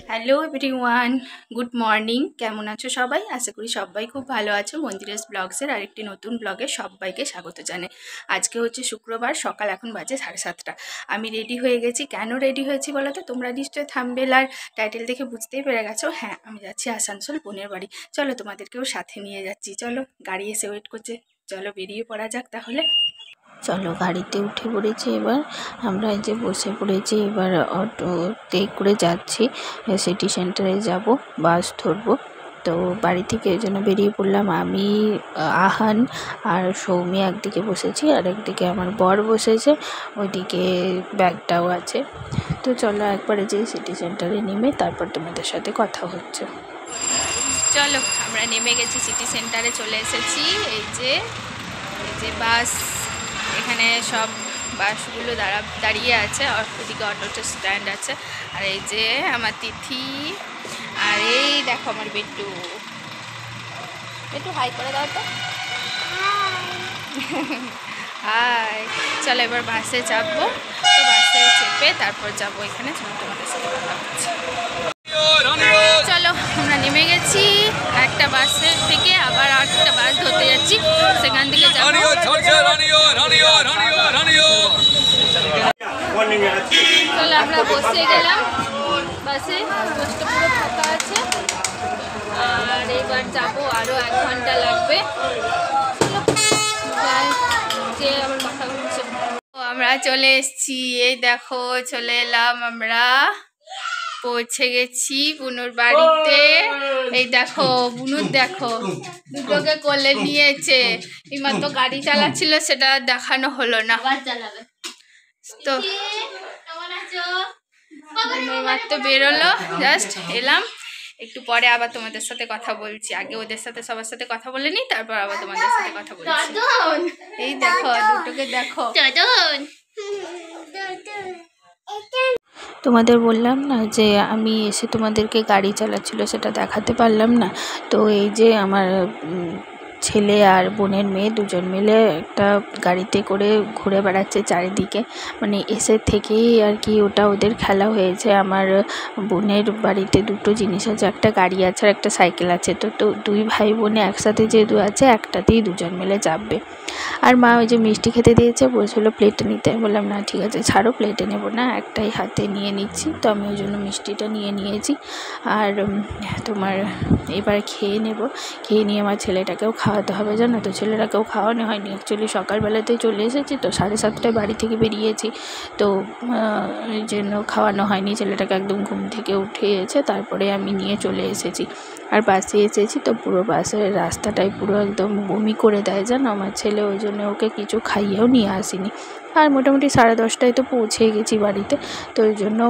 Hello everyone, good morning. কেমন আছো সবাই? আশা করি সবাই খুব ভালো আছো। মন্দিরাস ব্লগসের আরেকটি নতুন ব্লগে সবাইকে স্বাগত জানাই। আজকে হচ্ছে শুক্রবার, সকাল এখন বাজে 7:30। আমি রেডি হয়ে গেছি। কেন রেডি হয়েছি বলো তো? তোমরা নিশ্চয়ই থাম্বনেল আর টাইটেল দেখে বুঝতেই পেরে গেছো। হ্যাঁ, আমি যাচ্ছি আসানসোল বোনের বাড়ি। চলো তোমাদেরকেও সাথে নিয়ে যাচ্ছি। চলো, গাড়ি এসে ওয়েট করছে। চলো বেরিয়ে পড়া যাক তাহলে। চলো গাড়িতে উঠে পড়েছি। এবার আমরা যে বসে পড়েছি, এবার অটোতে করে যাচ্ছি, সিটি সেন্টারে যাব, বাস ধরবো। তো বাড়ি থেকে এই জন্য বেরিয়ে পড়লাম। আমি, আহান আর সৌমি একদিকে বসেছি, আর একদিকে আমার বর বসেছে, ওইদিকে ব্যাগটাও আছে। তো চলো একবারে যে সিটি সেন্টারে নেমে তারপর তোমাদের সাথে কথা হচ্ছে। চলো আমরা নেমে গেছি, সিটি সেন্টারে চলে এসেছি। এই যে বাস, এখানে সব বাসগুলো দাঁড়িয়ে আছে, ওদিকে অটোটা স্ট্যান্ড আছে। আর এই যে আমার তিথি, আর এই দেখো আমার বেটু। একটু হাই করে দাও তো। হাই। চলো এবার বাসে চাপবো। তো বাসে চেপে তারপর যাবো এখানে। চলো তোমাদের সাথে কথা হচ্ছে। চলো আমরা নেমে গেছি। একটা বাসের থেকে আবার আরেকটা বাস ধরতে যাচ্ছি, সেখান থেকে যাবো। চলো আমরা বসে গেলাম বাসে, বাসটা পুরো ফাঁকা আছে। আর এবার যাবো, আরো 1 ঘন্টা লাগবে। যে আবার কথা বলছে। আমরা চলে এসেছি, এই দেখো চলে এলাম, আমরা পৌঁছে গেছি বুনুর বাড়িতে। এই দেখো বুনুর, দেখো দুটোকে কোলে নিয়েছে। এইমাত্র গাড়ি চালাচ্ছিল, সেটা দেখানো হলো না। তো এইমাত্র বেরোলো, জাস্ট এলাম। একটু পরে আবার তোমাদের সাথে কথা বলছি। আগে ওদের সাথে সবার সাথে কথা বলে নিই, তারপর আবার তোমাদের সাথে কথা বলছি। এই দেখো দুটোকে দেখো। তোমাদের বললাম না যে আমি এসে তোমাদেরকে গাড়ি চালাচ্ছিল, সেটা দেখাতে পারলাম না। তো এই যে আমার ছেলে আর বোনের মেয়ে দুজন মিলে একটা গাড়িতে করে ঘুরে বেড়াচ্ছে চারিদিকে। মানে এসে থেকেই আর কি ওটা ওদের খেলা হয়েছে। আমার বোনের বাড়িতে দুটো জিনিস আছে, একটা গাড়ি আছে আর একটা সাইকেল আছে। তো 2 ভাই বোনে একসাথে যেহেতু আছে, একটাতেই দুজন মিলে চাপবে। আর মা ওই যে মিষ্টি খেতে দিয়েছে, বলছিলো প্লেটে নিতে। বললাম না ঠিক আছে ছাড়ো, প্লেটে নেব না, একটাই হাতে নিয়ে নিচ্ছি। তো আমি ওই জন্য মিষ্টিটা নিয়ে নিয়েছি। আর তোমার এবার খেয়ে নেব। খেয়ে নিয়ে আমার ছেলেটাকেও খাওয়াতে হবে, জানো তো। ছেলেটাকেও খাওয়ানো হয়নি। অ্যাকচুয়ালি সকালবেলাতেই চলে এসেছি, তো 7:30টায় বাড়ি থেকে বেরিয়েছি। তো এই জন্য খাওয়ানো হয়নি। ছেলেটাকে একদম ঘুম থেকে উঠিয়েছে, তারপরে আমি নিয়ে চলে এসেছি। আর বাসে এসেছি তো পুরো বাসের রাস্তাটাই পুরো একদম বমি করে দেয়, জানো আমার ছেলে। ওই জন্য ওকে কিছু খাইয়েও নিয়ে আসিনি। আর মোটামুটি 10:30টায় তো পৌঁছেই গেছি বাড়িতে। তো ওই জন্য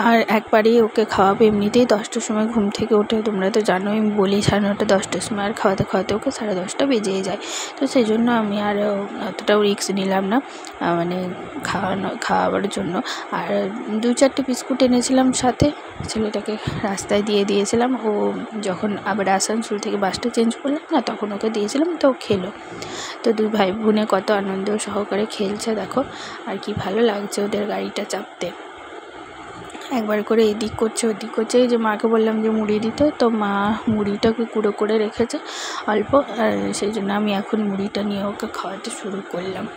আর একবারেই ওকে খাওয়াবো। এমনিতেই 10টার সময় ঘুম থেকে ওঠে, তোমরা তো জানোই, আমি বলি 9:30 10টার সময়। আর খাওয়াতে খাওয়াতে ওকে 10:30 বেজেই যায়। তো সেই জন্য আমি আর অতটাও রিস্ক নিলাম না, মানে খাওয়াবার জন্য। আর 2-4টে বিস্কুট এনেছিলাম সাথে, ছেলেটাকে রাস্তায় দিয়ে দিয়েছিলাম। ও যখন আবার আসানসোল থেকে বাসটা চেঞ্জ করলাম না, তখন ওকে দিয়েছিলাম, তো খেলো। তো 2 ভাই বোনে কত আনন্দ সহকারে খেলছে দেখো। আর কি ভালো লাগছে ওদের গাড়িটা চাপতে। একবার করে এদিক করছে ওদিক করছে। এই যে মাকে বললাম যে মুড়ি দিতে, তো মা মুড়িটাকে গুঁড়ো করে রেখেছে অল্প, আর সেই জন্য আমি এখন মুড়িটা নিয়ে ওকে খাওয়াতে শুরু করলাম।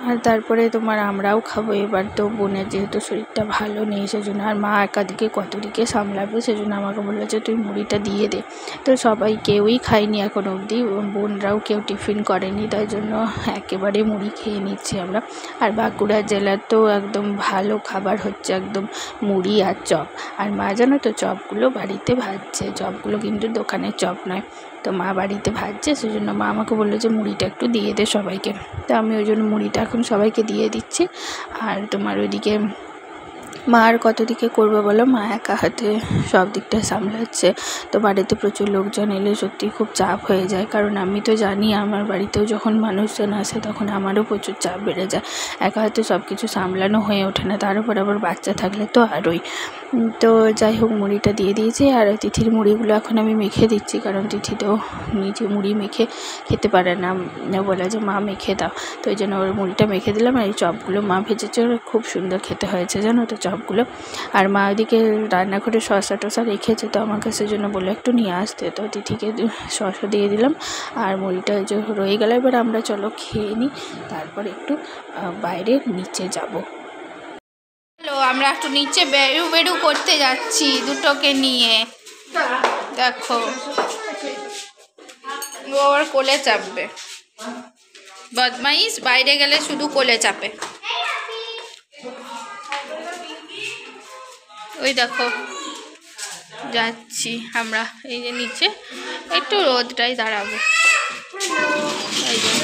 আর তারপরে তোমার আমরাও খাবো এবার। তো বোনের যেহেতু শরীরটা ভালো নেই, সেজন্য আর মা একাদিকে কতদিকে সামলাবে, সেজন্য আমাকে বললো যে তুই মুড়িটা দিয়ে দে। তো সবাই কেউই খায়নি এখন অবধি, বোনরাও কেউ টিফিন করেনি, তাই জন্য একেবারে মুড়ি খেয়ে নিচ্ছি আমরা। আর বাঁকুড়া জেলার তো একদম ভালো খাবার হচ্ছে একদম মুড়ি আর চপ। আর মা জানো তো চপগুলো বাড়িতে ভাজছে, চপগুলো কিন্তু দোকানের চপ নয়। তো মা বাড়িতে ভাজছে, সেজন্য মা আমাকে বললো যে মুড়িটা একটু দিয়ে দে সবাইকে। তো আমি ওই জন্য মুড়িটা এখন সবাইকে দিয়ে দিচ্ছি। আর তোমার ওইদিকে মা আর কত দিকে করবে বলো, মা একা হাতে সব দিকটা সামলাচ্ছে। তো বাড়িতে প্রচুর লোকজন এলে সত্যি খুব চাপ হয়ে যায়, কারণ আমি তো জানি আমার বাড়িতেও যখন মানুষজন আসে তখন আমারও প্রচুর চাপ বেড়ে যায়, একা হাতে সব কিছু সামলানো হয়ে ওঠে না, তার উপর আবার বাচ্চা থাকলে তো আরোই। তো যাই হোক, মুড়িটা দিয়ে দিয়েছি, আর তিথির মুড়িগুলো এখন আমি মেখে দিচ্ছি, কারণ তিথি তো নিজে মুড়ি মেখে খেতে পারে না, বলে যে মা মেখে দাও, তো ওই জন্য ওর মুড়িটা মেখে দিলাম। আর এই চপগুলো মা ভেজেছে, খুব সুন্দর খেতে হয়েছে জানো তো চপগুলো। আর মা ওইদিকে রান্নাঘরে শসা টসা রেখেছে, তো আমার কাছে জন্য বলে একটু নিয়ে আসতে, তো তিথিকে শসা দিয়ে দিলাম, আর মুড়িটা যে রয়ে গেল। এবার আমরা চলো খেয়ে নিই, তারপর একটু বাইরের নিচে যাব। হ্যালো, আমরা একটু নিচে বেরু করতে যাচ্ছি দুটোকে নিয়ে। দেখো ও আবার কোলে চাপবে, বদমাইশ, বাইরে গেলে শুধু কোলে চাপে। ওই দেখো যাচ্ছি আমরা, এই যে নিচে একটু রোদটাই দাঁড়াবো এই জন্য।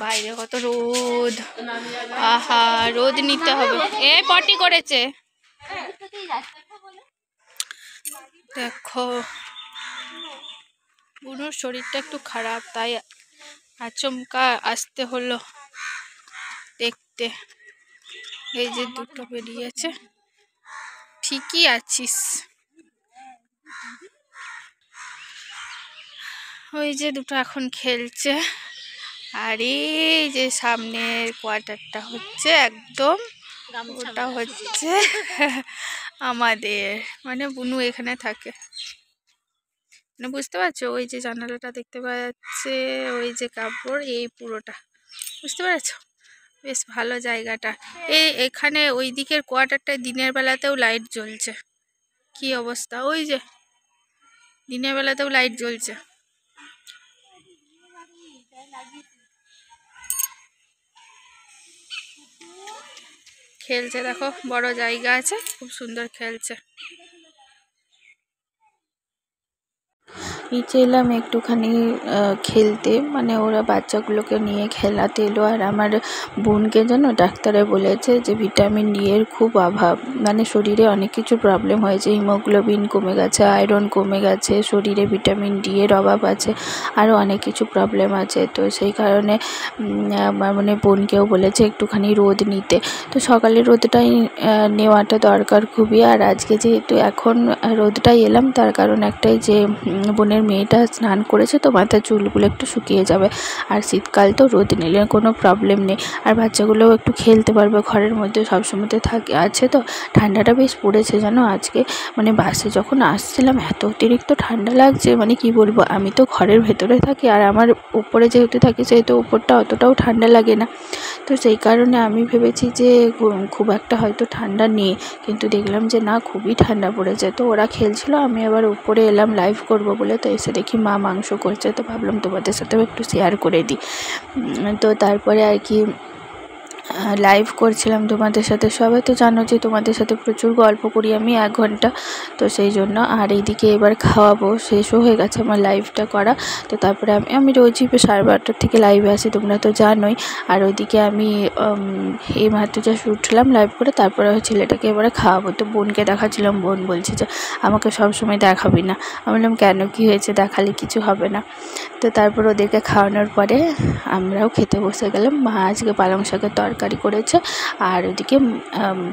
বাইরে কত রোদ, আহা রোদ নিতে হবে। এ পটি করেছে দেখো, বুনুর শরীরটা একটু খারাপ, তাই আচমকা আসতে হলো দেখতে। এই যে দুটো বেরিয়েছে, ঠিকই আছিস। ওই যে দুটো এখন খেলছে, আর এই যে সামনের কোয়ার্টারটা হচ্ছে একদম, ওটা হচ্ছে আমাদের, মানে বুনু এখানে থাকে, মানে বুঝতে পারছো, ওই যে জানালাটা দেখতে পাওয়া যাচ্ছে, ওই যে কাপড়, এই পুরোটা বুঝতে পারছো, বেশ ভালো জায়গাটা। এখানে ওই দিকের কোয়ার্টারটায় দিনের বেলাতেও লাইট জ্বলছে, কি অবস্থা, ওই যে দিনের বেলাতেও লাইট জ্বলছে। খেলছে দেখো, বড় জায়গা আছে, খুব সুন্দর খেলছে। নিচে এলাম একটুখানি খেলতে, মানে ওরা বাচ্চাগুলোকে নিয়ে খেলাতে এলো। আর আমার বোনকে যেন ডাক্তারে বলেছে যে ভিটামিন ডি এর খুব অভাব, মানে শরীরে অনেক কিছু প্রবলেম হয়েছে, হিমোগ্লোবিন কমে গেছে, আয়রন কমে গেছে, শরীরে ভিটামিন ডি এর অভাব আছে, আরও অনেক কিছু প্রবলেম আছে। তো সেই কারণে আমার মানে বোনকেও বলেছে একটুখানি রোদ নিতে, তো সকালে রোদটাই নেওয়াটা দরকার খুবই। আর আজকে যেহেতু এখন রোদটাই এলাম, তার কারণ একটাই যে বোনের মেয়েটা স্নান করেছে, তো মাথার চুলগুলো একটু শুকিয়ে যাবে, আর শীতকাল তো রোদ নিলে কোনো প্রবলেম নেই, আর বাচ্চাগুলোও একটু খেলতে পারবে, ঘরের মধ্যে সবসময়তে আছে। তো ঠান্ডাটা বেশ পড়েছে জানো আজকে, মানে বাসে যখন আসছিলাম এত অতিরিক্ত ঠান্ডা লাগছে, মানে কি বলবো, আমি তো ঘরের ভেতরে থাকি, আর আমার উপরে যেহেতু থাকি সেহেতু উপরটা অতটাও ঠান্ডা লাগে না, তো সেই কারণে আমি ভেবেছি যে খুব একটা হয়তো ঠান্ডা নেই, কিন্তু দেখলাম যে না, খুবই ঠান্ডা পড়েছে। তো ওরা খেলছিল, আমি আবার উপরে এলাম লাইভ করব বলে, তো এসে দেখি মা মাংস করছে, তো ভাবলাম তোমাদের সাথেও একটু শেয়ার করে দিই। তো তারপরে আর কি লাইভ করছিলাম তোমাদের সাথে, সবাই তো জানো যে তোমাদের সাথে প্রচুর গল্প করি আমি 1 ঘন্টা, তো সেই জন্য। আর এইদিকে এবার খাওয়াবো, শেষও হয়ে গেছে আমার লাইভটা করা, তো তারপরে আমি রোজই 12:30 থেকে লাইভে আসি, তোমরা তো জানোই। আর ওইদিকে আমি এই মাত্র জাস্ট উঠলাম লাইভ করে, তারপরে ছেলেটাকে এবারে খাওয়াবো, তো বোনকে দেখাচ্ছিলাম, বোন বলছে যে আমাকে সবসময় দেখাবি না, আমি বললাম কেন, কী হয়েছে, দেখালে কিছু হবে না। তো তারপর ওদেরকে খাওয়ানোর পরে আমরাও খেতে বসে গেলাম। মা আজকে পালং শাকের তরকারি করেছে, আর ওদিকে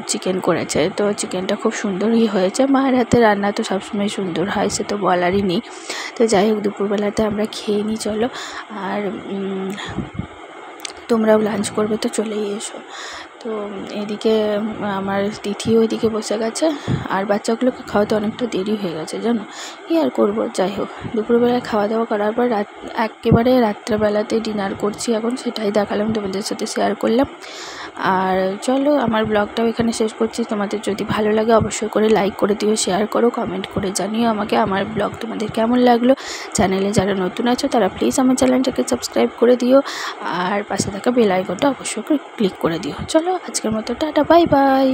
চিকেন করেছে, তো চিকেনটা খুব সুন্দরই হয়েছে, মায়ের হাতে রান্না তো সবসময় সুন্দর হয়, সে তো বলারই নেই। তো যাই হোক, দুপুরবেলাতে আমরা খেয়ে নিই চলো, আর তোমরাও লাঞ্চ করবে তো চলেই এসো। তো এদিকে আমার তিথিও ওইদিকে বসে গেছে, আর বাচ্চাগুলোকে খাওয়াতে অনেকটা দেরি হয়ে গেছে জানো, কী আর করবো। যাই হোক, দুপুরবেলায় খাওয়া দাওয়া করার পর একেবারে রাত্রেবেলাতে ডিনার করছি এখন, সেটাই দেখালাম, তোমাদের সাথে শেয়ার করলাম। আর চলো, আমার ব্লগটাও এখানে শেষ করছি। তোমাদের যদি ভালো লাগে অবশ্যই করে লাইক করে দিও, শেয়ার করো, কমেন্ট করে জানিও আমাকে আমার ব্লগ তোমাদের কেমন লাগলো। চ্যানেলে যারা নতুন আছো তারা প্লিজ আমার চ্যানেলটাকে সাবস্ক্রাইব করে দিও, আর পাশে থাকা বেল আইকনটা অবশ্যই ক্লিক করে দিও। চলো আজকের মতো টাটা, বাই বাই।